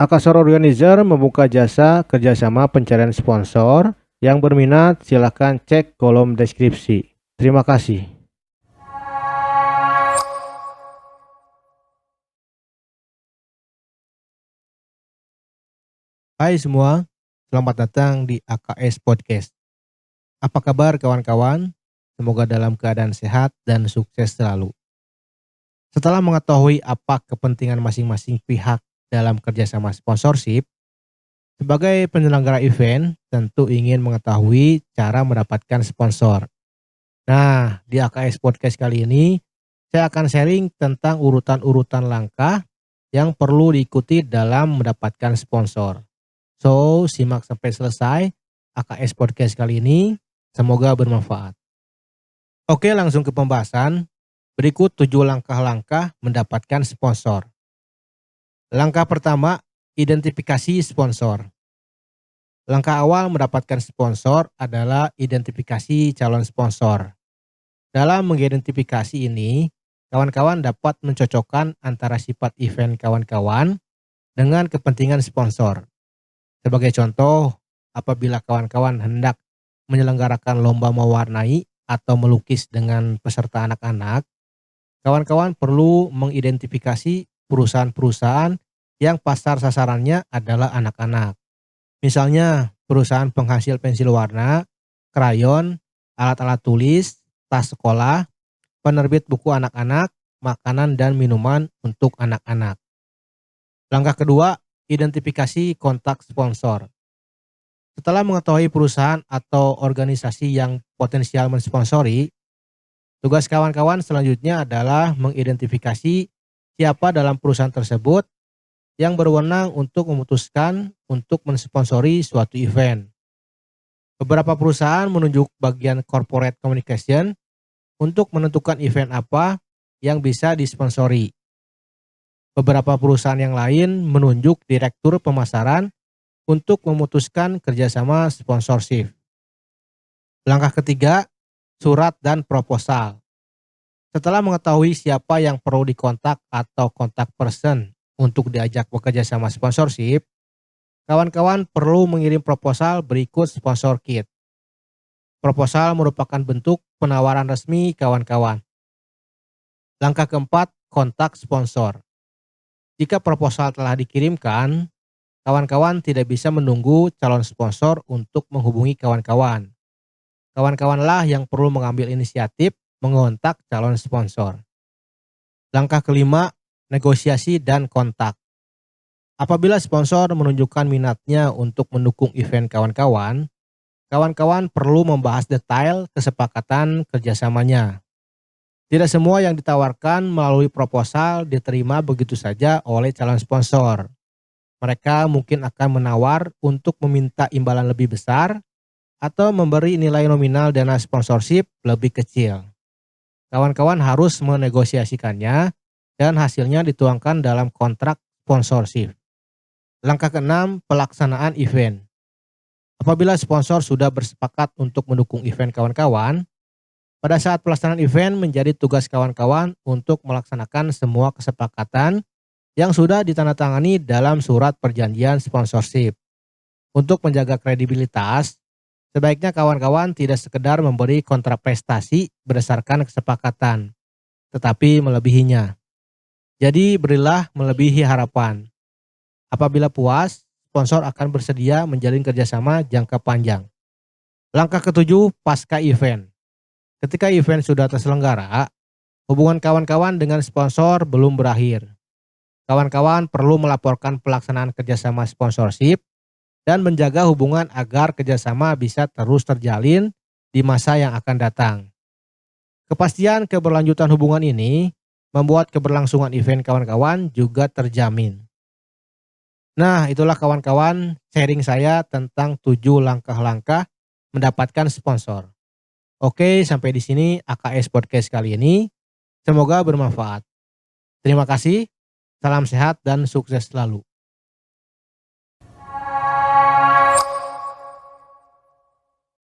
Akasor Organizer membuka jasa kerjasama pencarian sponsor. Yang berminat silakan cek kolom deskripsi. Terima kasih. Hai semua, selamat datang di AKS Podcast. Apa kabar kawan-kawan? Semoga dalam keadaan sehat dan sukses selalu. Setelah mengetahui apa kepentingan masing-masing pihak dalam kerjasama sponsorship, sebagai penyelenggara event tentu ingin mengetahui cara mendapatkan sponsor. Nah, di AKS Podcast kali ini, saya akan sharing tentang urutan-urutan langkah yang perlu diikuti dalam mendapatkan sponsor. So, simak sampai selesai AKS Podcast kali ini. Semoga bermanfaat. Oke, langsung ke pembahasan. Berikut 7 langkah-langkah mendapatkan sponsor. Langkah pertama, identifikasi sponsor. Langkah awal mendapatkan sponsor adalah identifikasi calon sponsor. Dalam mengidentifikasi ini, kawan-kawan dapat mencocokkan antara sifat event kawan-kawan dengan kepentingan sponsor. Sebagai contoh, apabila kawan-kawan hendak menyelenggarakan lomba mewarnai atau melukis dengan peserta anak-anak, kawan-kawan perlu mengidentifikasi perusahaan-perusahaan yang pasar sasarannya adalah anak-anak. Misalnya, perusahaan penghasil pensil warna, krayon, alat-alat tulis, tas sekolah, penerbit buku anak-anak, makanan dan minuman untuk anak-anak. Langkah kedua, identifikasi kontak sponsor. Setelah mengetahui perusahaan atau organisasi yang potensial mensponsori, tugas kawan-kawan selanjutnya adalah mengidentifikasi siapa dalam perusahaan tersebut yang berwenang untuk memutuskan untuk mensponsori suatu event. Beberapa perusahaan menunjuk bagian corporate communication untuk menentukan event apa yang bisa disponsori. Beberapa perusahaan yang lain menunjuk direktur pemasaran untuk memutuskan kerjasama sponsorship. Langkah ketiga, surat dan proposal. Setelah mengetahui siapa yang perlu dikontak atau kontak person untuk diajak bekerja sama sponsorship, kawan-kawan perlu mengirim proposal berikut sponsor kit. Proposal merupakan bentuk penawaran resmi kawan-kawan. Langkah keempat, kontak sponsor. Jika proposal telah dikirimkan, kawan-kawan tidak bisa menunggu calon sponsor untuk menghubungi kawan-kawan. Kawan-kawanlah yang perlu mengambil inisiatif mengontak calon sponsor. Langkah kelima, negosiasi dan kontak. Apabila sponsor menunjukkan minatnya untuk mendukung event kawan-kawan, kawan-kawan perlu membahas detail kesepakatan kerjasamanya. Tidak semua yang ditawarkan melalui proposal diterima begitu saja oleh calon sponsor. Mereka mungkin akan menawar untuk meminta imbalan lebih besar atau memberi nilai nominal dana sponsorship lebih kecil. Kawan-kawan harus menegosiasikannya dan hasilnya dituangkan dalam kontrak sponsorship. Langkah keenam, pelaksanaan event. Apabila sponsor sudah bersepakat untuk mendukung event kawan-kawan, pada saat pelaksanaan event menjadi tugas kawan-kawan untuk melaksanakan semua kesepakatan yang sudah ditandatangani dalam surat perjanjian sponsorship. Untuk menjaga kredibilitas, sebaiknya kawan-kawan tidak sekedar memberi kontraprestasi berdasarkan kesepakatan, tetapi melebihinya. Jadi berilah melebihi harapan. Apabila puas, sponsor akan bersedia menjalin kerjasama jangka panjang. Langkah ketujuh, pasca event. Ketika event sudah terselenggara, hubungan kawan-kawan dengan sponsor belum berakhir. Kawan-kawan perlu melaporkan pelaksanaan kerjasama sponsorship dan menjaga hubungan agar kerjasama bisa terus terjalin di masa yang akan datang. Kepastian keberlanjutan hubungan ini membuat keberlangsungan event kawan-kawan juga terjamin. Nah, itulah kawan-kawan sharing saya tentang 7 langkah-langkah mendapatkan sponsor. Oke, sampai di sini AKS Podcast kali ini. Semoga bermanfaat. Terima kasih, salam sehat dan sukses selalu.